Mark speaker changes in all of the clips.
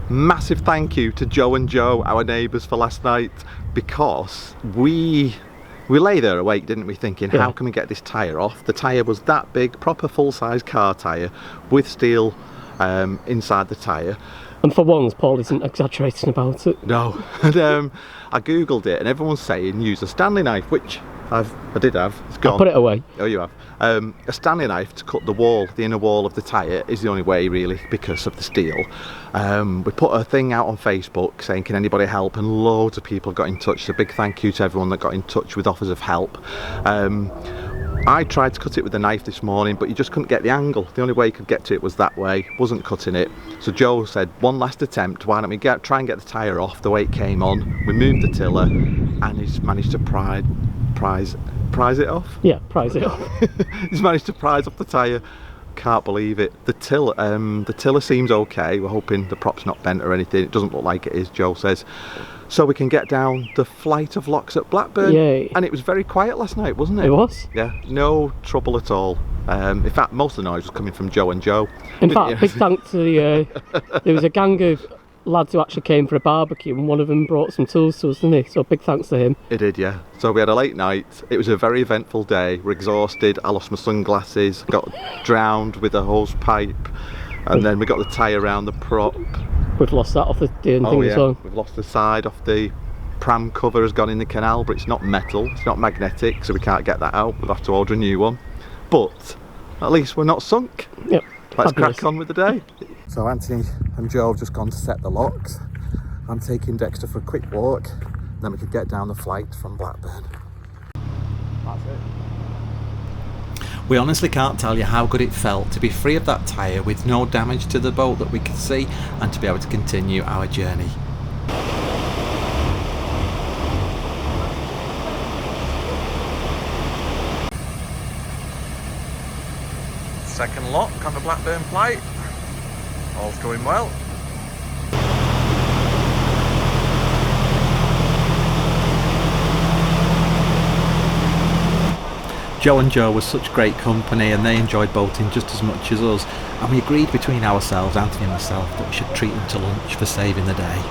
Speaker 1: Massive thank you to Joe and Joe, our neighbours, for last night, because we lay there awake, didn't we, thinking, how can we get this tyre off? The tyre was that big, proper full-size car tyre with steel inside the tyre.
Speaker 2: And for once, Paul isn't exaggerating about it.
Speaker 1: No. And I googled it, and everyone's saying use a Stanley knife, which I did have. It's gone.
Speaker 2: I put it away.
Speaker 1: Oh, you have. A Stanley knife to cut the wall, the inner wall of the tyre, is the only way really, because of the steel. We put a thing out on Facebook saying, can anybody help? And loads of people got in touch. So big thank you to everyone that got in touch with offers of help. I tried to cut it with a knife this morning, but you just couldn't get the angle. The only way you could get to it was that way. Wasn't cutting it. So Joe said, one last attempt. Why don't we try and get the tyre off the way it came on? We moved the tiller, and he's managed to prise it off.
Speaker 2: Yeah, prise it off.
Speaker 1: He's managed to prise off the tyre. Can't believe it. The tiller seems okay. We're hoping the prop's not bent or anything. It doesn't look like it is, Joe says. So we can get down the flight of locks at Blackburn.
Speaker 2: Yay.
Speaker 1: And it was very quiet last night, wasn't it?
Speaker 2: It was.
Speaker 1: Yeah, no trouble at all. In fact, most of the noise was coming from Joe and Joe.
Speaker 2: In fact, big thanks to there was a gang of lads who actually came for a barbecue, and one of them brought some tools to us, didn't he? So big thanks to him.
Speaker 1: It did, yeah. So we had a late night. It was a very eventful day. We're exhausted. I lost my sunglasses, got drowned with a hose pipe, and then we got the tyre around the prop.
Speaker 2: We've lost that off the thing as well.
Speaker 1: We've lost the side off the pram cover, has gone in the canal, but it's not metal, it's not magnetic, so we can't get that out. We'll have to order a new one. But at least we're not sunk.
Speaker 2: Yep.
Speaker 1: Let's crack on with the day. So Anthony and Joe have just gone to set the locks. I'm taking Dexter for a quick walk, then we could get down the flight from Blackburn. That's it. We honestly can't tell you how good it felt to be free of that tyre with no damage to the boat that we could see, and to be able to continue our journey. Second lock on the Blackburn flight. All's going well. Joe and Joe was such great company, and they enjoyed boating just as much as us, and we agreed between ourselves, Anthony and myself, that we should treat them to lunch for saving the day.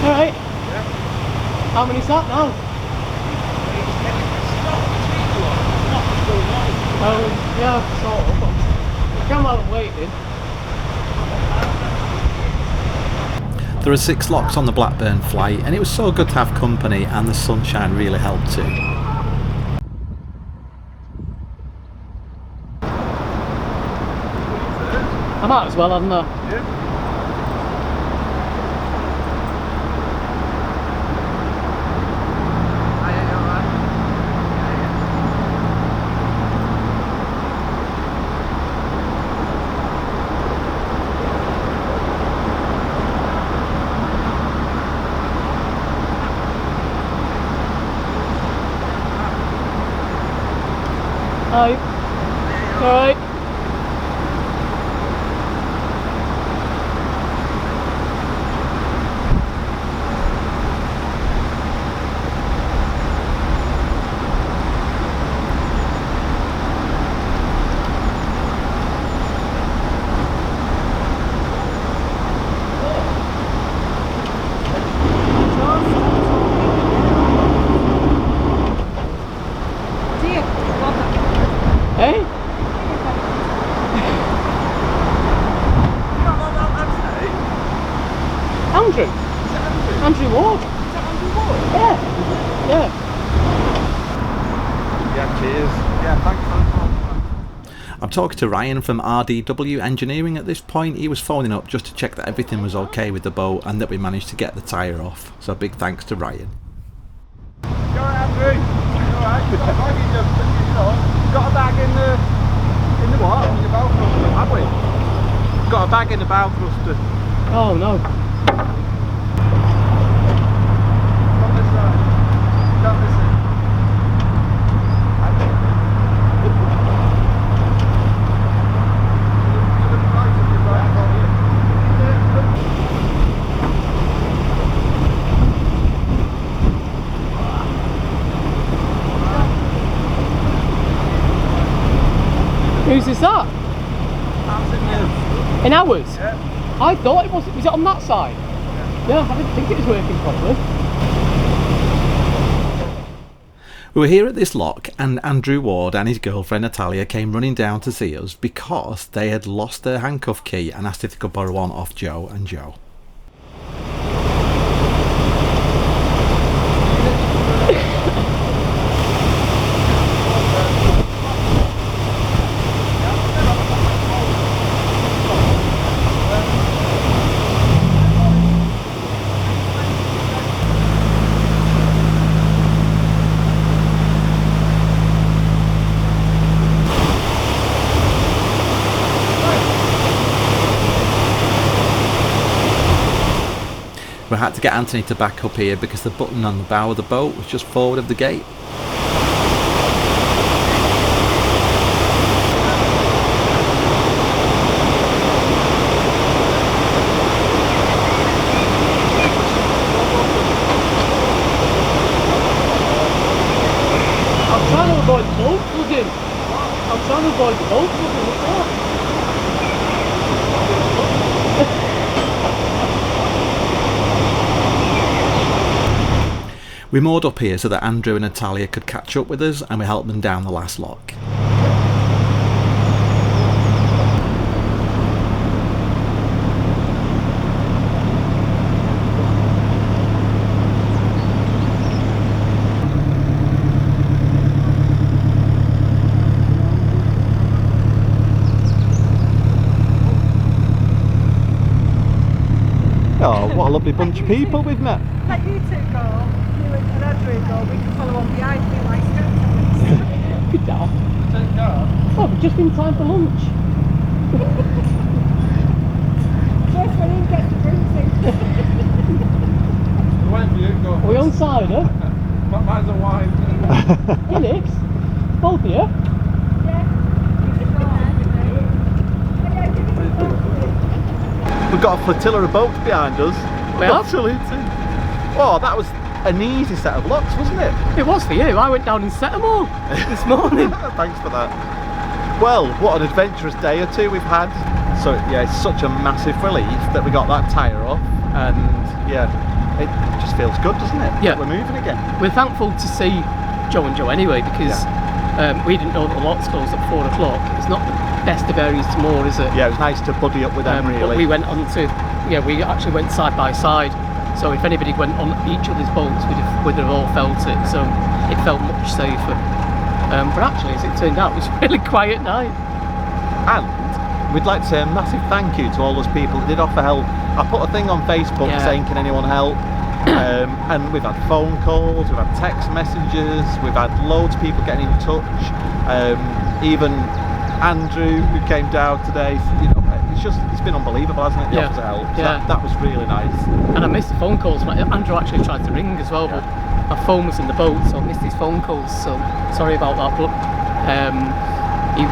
Speaker 2: Alright. How many's that now? Yeah, sort of. Come while I'm waiting.
Speaker 1: There are 6 locks on the Blackburn flight, and it was so good to have company, and the sunshine really helped too.
Speaker 2: I might as well, hadn't I?
Speaker 1: Yeah.
Speaker 2: Hi. Alright. Hey? Andrew Ward. Yeah. Yeah.
Speaker 1: Yeah, cheers. Yeah, thanks for the call. I'm talking to Ryan from RDW Engineering at this point. He was phoning up just to check that everything was okay with the boat and that we managed to get the tyre off. So big thanks to Ryan.
Speaker 3: You alright, Andrew? You alright? Got a bag in the what? In the bow thruster, have we? Got a bag in the bow thruster.
Speaker 2: Oh no.
Speaker 3: Come this side. Come this side.
Speaker 2: Whose is that? In ours?
Speaker 3: Yeah.
Speaker 2: I thought it was it on that side? Yeah, I didn't think it was working properly.
Speaker 1: We were here at this lock and Andrew Ward and his girlfriend Natalia came running down to see us because they had lost their handcuff key and asked if they could borrow one off Joe and Joe. We had to get Anthony to back up here because the button on the bow of the boat was just forward of the gate.
Speaker 2: I'm trying to avoid the bolt plugging. I'm trying to avoid the bolt plugging. What's that?
Speaker 1: We moored up here so that Andrew and Natalia could catch up with us and we helped them down the last lock.
Speaker 3: Oh, what a lovely bunch of people we've met.
Speaker 4: Let you two go, you and Andrew go, we can follow on behind me like steps.
Speaker 2: Good dad. Oh, we're just in time for lunch.
Speaker 4: Just when he gets the drinks in.
Speaker 3: Wait for you, go.
Speaker 2: Are we on cider?
Speaker 3: Mine's a wine.
Speaker 2: Felix? Both of you?
Speaker 4: Yeah.
Speaker 3: We've got a flotilla of boats behind us.
Speaker 2: We have?
Speaker 3: Absolutely. Oh, that was an easy set of locks, wasn't it?
Speaker 2: It was for you. I went down and set them all this morning.
Speaker 3: Thanks for that. Well, what an adventurous day or two we've had. So yeah, it's such a massive relief that we got that tyre off, and yeah, it just feels good, doesn't it?
Speaker 2: Yeah.
Speaker 3: We're moving again.
Speaker 2: We're thankful to see Joe and Joe anyway, because we didn't know that the locks closed at 4 o'clock. It's not the best of areas to moor, is it?
Speaker 3: Yeah, it was nice to buddy up with them,
Speaker 2: But
Speaker 3: really.
Speaker 2: we went on to, we actually went side by side. So if anybody went on each other's boats, we'd have all felt it. So it felt much safer. But actually, as it turned out, it was a really quiet night.
Speaker 3: And we'd like to say a massive thank you to all those people that did offer help. I put a thing on Facebook saying, can anyone help? And we've had phone calls, we've had text messages, we've had loads of people getting in touch. Even Andrew, who came down today, you know, it's been unbelievable, hasn't it? The offers of help. So that was really nice.
Speaker 2: And I missed the phone calls. Andrew actually tried to ring as well, but my phone was in the boat, so I missed his phone calls. So sorry about that. But he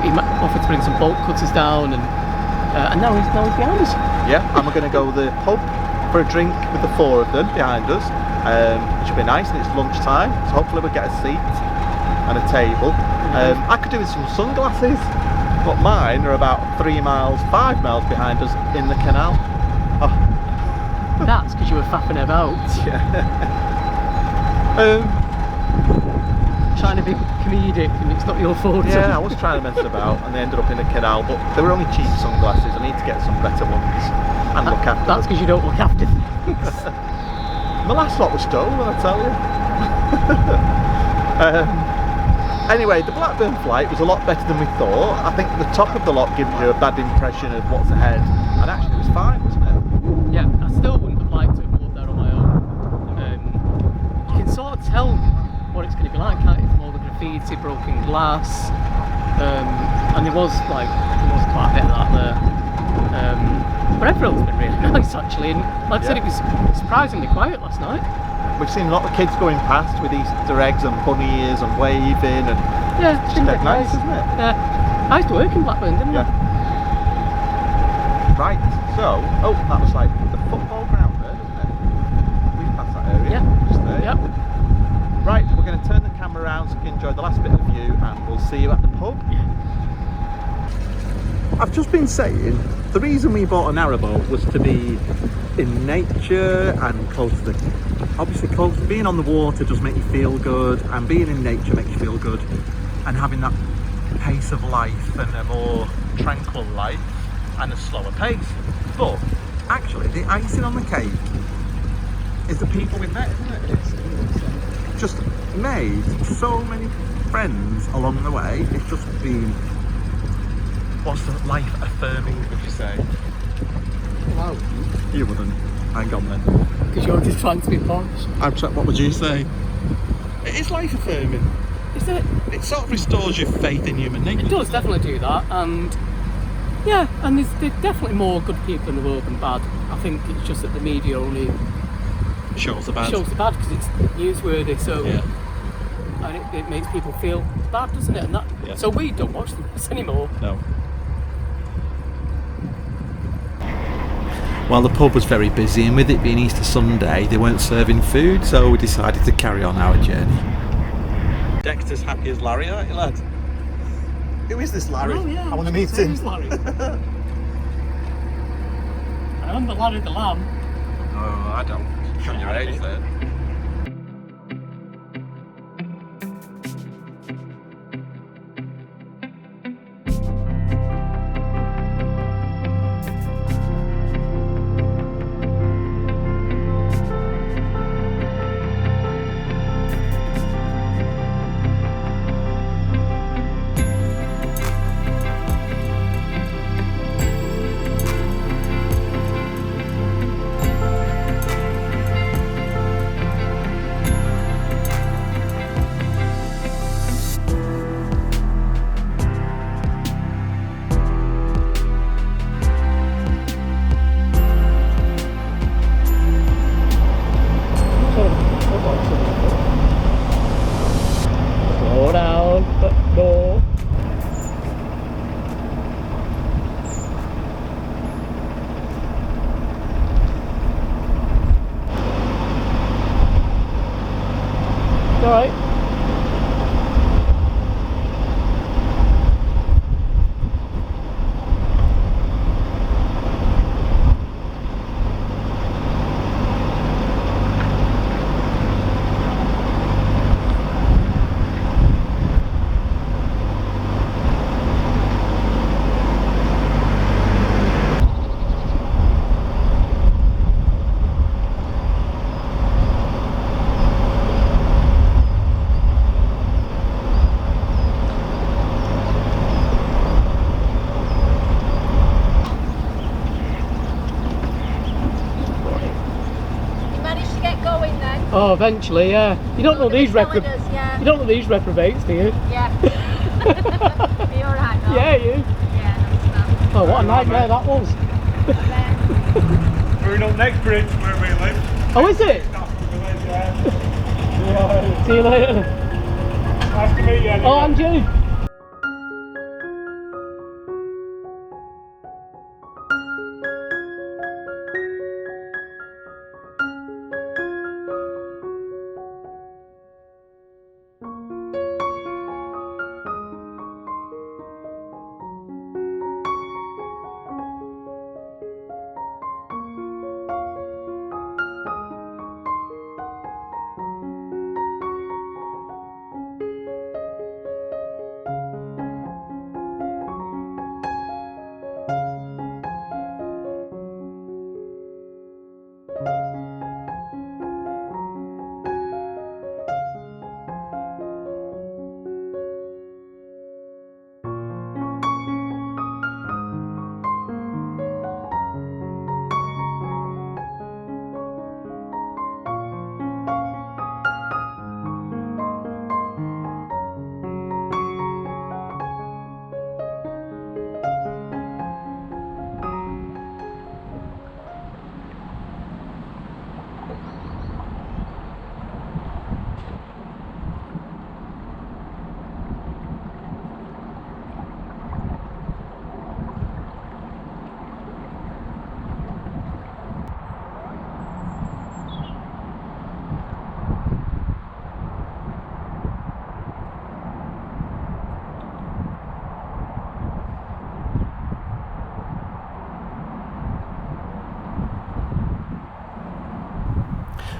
Speaker 2: offered to bring some bolt cutters down, and now he's behind us.
Speaker 3: Yeah, and we're going to go to the pub for a drink with the 4 of them behind us. It should be nice, and it's lunchtime, so hopefully we'll get a seat and a table. I could do with some sunglasses, but mine are about 5 miles behind us in the canal. Oh.
Speaker 2: That's because you were faffing about.
Speaker 3: Yeah.
Speaker 2: Trying to be comedic, and it's not your fault.
Speaker 3: Yeah, I was trying to mess about, and they ended up in the canal, but they were only cheap sunglasses. I need to get some better ones and look after
Speaker 2: That's
Speaker 3: them.
Speaker 2: because you don't look after things.
Speaker 3: My last lot was stolen, I tell you. Anyway, the Blackburn flight was a lot better than we thought. I think the top of the lot gives you a bad impression of what's ahead, and actually it was fine, wasn't it?
Speaker 2: Yeah, I still wouldn't have liked to have moved there on my own. You can sort of tell what it's going to be like, can't you, from all the graffiti, broken glass, and there was quite a bit of that there. But everyone's been really nice actually, and like I said, it was surprisingly quiet last night.
Speaker 3: We've seen a lot of kids going past with Easter eggs and bunny ears and waving, and
Speaker 2: Yeah,
Speaker 3: it's just dead nice, isn't it?
Speaker 2: Yeah, I used to work in Blackburn, didn't I?
Speaker 3: Right, so, that was like the football ground there, isn't it? We've passed that area.
Speaker 2: Yeah.
Speaker 3: Just there.
Speaker 2: Yep.
Speaker 3: Right, we're going to turn the camera around so you can enjoy the last bit of the view, and we'll see you at the pub. I've just been saying, the reason we bought a narrowboat was to be in nature and close to the... Obviously, being on the water does make you feel good, and being in nature makes you feel good, and having that pace of life and a more tranquil life and a slower pace. But actually, the icing on the cake is the people we met, isn't it? It's just made so many friends along the way. It's just been, what's the life affirming, would you say?
Speaker 2: Wow.
Speaker 3: You wouldn't. Hang on then.
Speaker 2: Because you're just trying to be posh.
Speaker 3: What would you say? It is life affirming.
Speaker 2: Is it?
Speaker 3: It sort of restores your faith in human nature.
Speaker 2: It does definitely do that, and yeah, and there's definitely more good people in the world than bad. I think it's just that the media only
Speaker 3: Shows the bad.
Speaker 2: shows the bad because it's newsworthy, so
Speaker 3: Yeah.
Speaker 2: and it makes people feel bad, doesn't it? And that,
Speaker 3: Yeah.
Speaker 2: so we don't watch this anymore.
Speaker 3: No. Well, the pub was very busy, and with it being Easter Sunday, they weren't serving food, so we decided to carry on our journey. Dexter's happy as Larry, aren't you, lad? Who is this Larry?
Speaker 2: Oh yeah,
Speaker 3: I want to meet him.
Speaker 2: who's Larry? I remember Larry the Lamb.
Speaker 3: Oh, I don't. Showing your age there.
Speaker 2: Slow down, but no. All right. Oh, eventually, yeah. You don't know these
Speaker 4: You
Speaker 2: don't know these reprobates, do you?
Speaker 4: Yeah. Are you alright though?
Speaker 2: Yeah, you.
Speaker 4: Yeah,
Speaker 2: Oh, what a nightmare that was.
Speaker 5: We're up next bridge where we live.
Speaker 2: Oh, is it?
Speaker 5: That's the village, yeah.
Speaker 2: See you later.
Speaker 5: Nice to meet you.
Speaker 2: Oh, and you.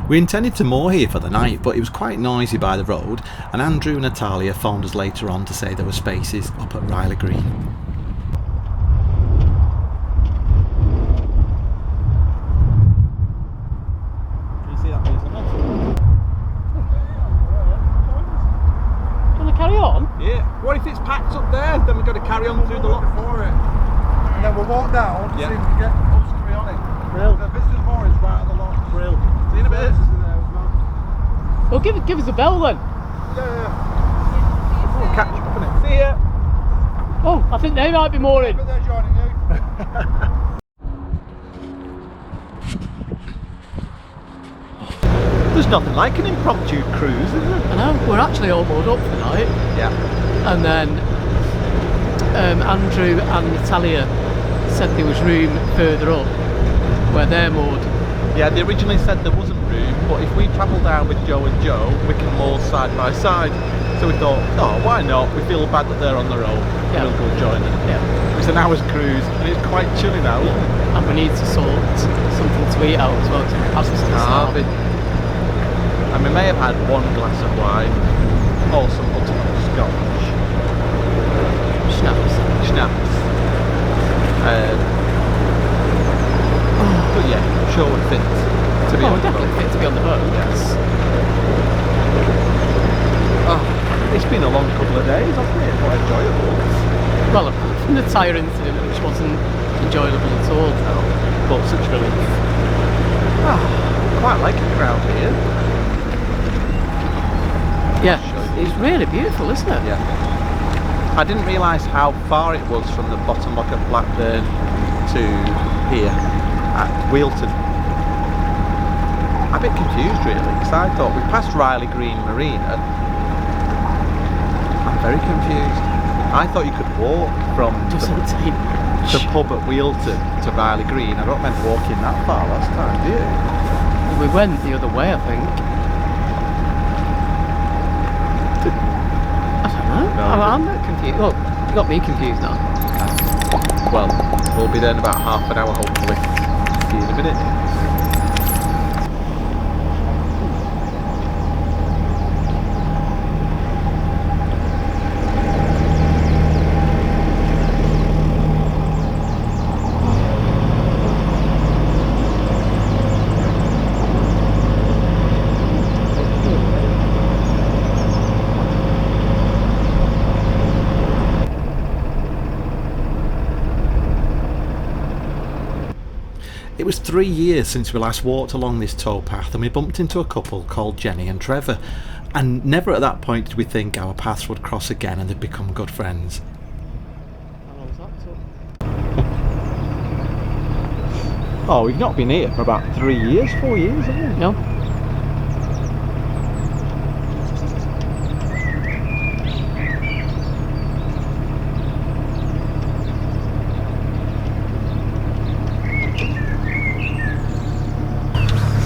Speaker 3: We intended to moor here for the night, but it was quite noisy by the road, and Andrew and Natalia phoned us later on to say there were spaces up at Riley Green. Can you see that hazelnut?
Speaker 2: Do you want to carry on?
Speaker 3: Yeah. What if it's packed up there? Then we've got to carry on through the lock.
Speaker 5: For it. And then we'll walk down,
Speaker 3: Yeah.
Speaker 5: see if we can get us to be on it.
Speaker 3: Brill.
Speaker 5: The visitors' moor is right at the lock.
Speaker 3: Brill. See you in a bit.
Speaker 2: Well, give us a bell then.
Speaker 5: Yeah.
Speaker 3: We'll catch you up in it. See ya.
Speaker 2: Oh, I think they might be mooring.
Speaker 5: But they're joining you.
Speaker 3: There's nothing like an impromptu cruise, is there?
Speaker 2: I know, we're actually all moored up for the night.
Speaker 3: Yeah.
Speaker 2: And then Andrew and Natalia said there was room further up where they're moored.
Speaker 3: Yeah, they originally said there wasn't room, but if we travel down with Joe and Joe, we can moor side by side. So we thought, oh, why not? We feel bad that they're on their own.
Speaker 2: Yeah.
Speaker 3: We'll go join them.
Speaker 2: Yeah.
Speaker 3: It's an hour's cruise, and it's quite chilly now.
Speaker 2: And we need to sort something to eat out as well. As it's
Speaker 3: Starving. And we may have had one glass of wine, or some buttermilk scotch.
Speaker 2: Schnapps.
Speaker 3: Schnapps. But yeah, I'm sure we're fit to be
Speaker 2: Oh,
Speaker 3: on
Speaker 2: we're
Speaker 3: the
Speaker 2: definitely
Speaker 3: boat.
Speaker 2: fit to be on the boat.
Speaker 3: Yes. Oh, it's been a long couple of days, hasn't it? But enjoyable.
Speaker 2: Well, from the TYRE incident, which wasn't enjoyable at all.
Speaker 3: But such relief. Oh, quite like it around here.
Speaker 2: Yeah, it's really beautiful, isn't it?
Speaker 3: Yeah. I didn't realise how far it was from the bottom lock of Blackburn to here at Wealton. I'm a bit confused really, because I thought we passed Riley Green Marina. I'm very confused. I thought you could walk from
Speaker 2: Doesn't take
Speaker 3: the pub at Wealton to Riley Green. I don't remember walking that far last time, do you?
Speaker 2: We went the other way, I think. I don't know.
Speaker 3: No,
Speaker 2: I'm not confused. Well, you got me confused now.
Speaker 3: Well, we'll be there in about half an hour hopefully. See you in a minute. It was 3 years since we last walked along this towpath, and we bumped into a couple called Jenny and Trevor, and never at that point did we think our paths would cross again and they'd become good friends. Oh, we've not been here for about 3 years, 4 years, haven't we?
Speaker 2: No?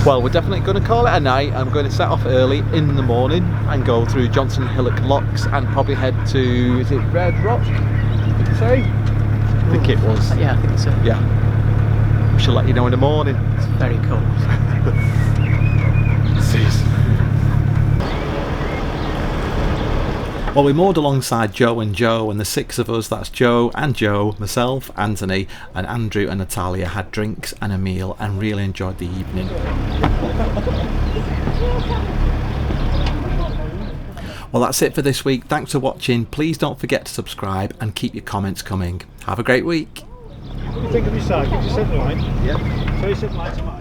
Speaker 3: Well, we're definitely going to call it a night. I'm going to set off early in the morning and go through Johnson Hillock Locks and probably head to, is it Red Rock? Did you say? I think it was.
Speaker 2: Yeah, I think so.
Speaker 3: Yeah. We shall let you know in the morning.
Speaker 2: It's very cold.
Speaker 3: Well, we moored alongside Joe and Joe, and the six of us, that's Joe and Joe, myself, Anthony, and Andrew and Natalia, had drinks and a meal and really enjoyed the evening. Well, that's it for this week. Thanks for watching. Please don't forget to subscribe and keep your comments coming. Have a great week.
Speaker 5: What do you think of your side? Did you set the line?
Speaker 3: Yeah.
Speaker 5: So you set the line tomorrow?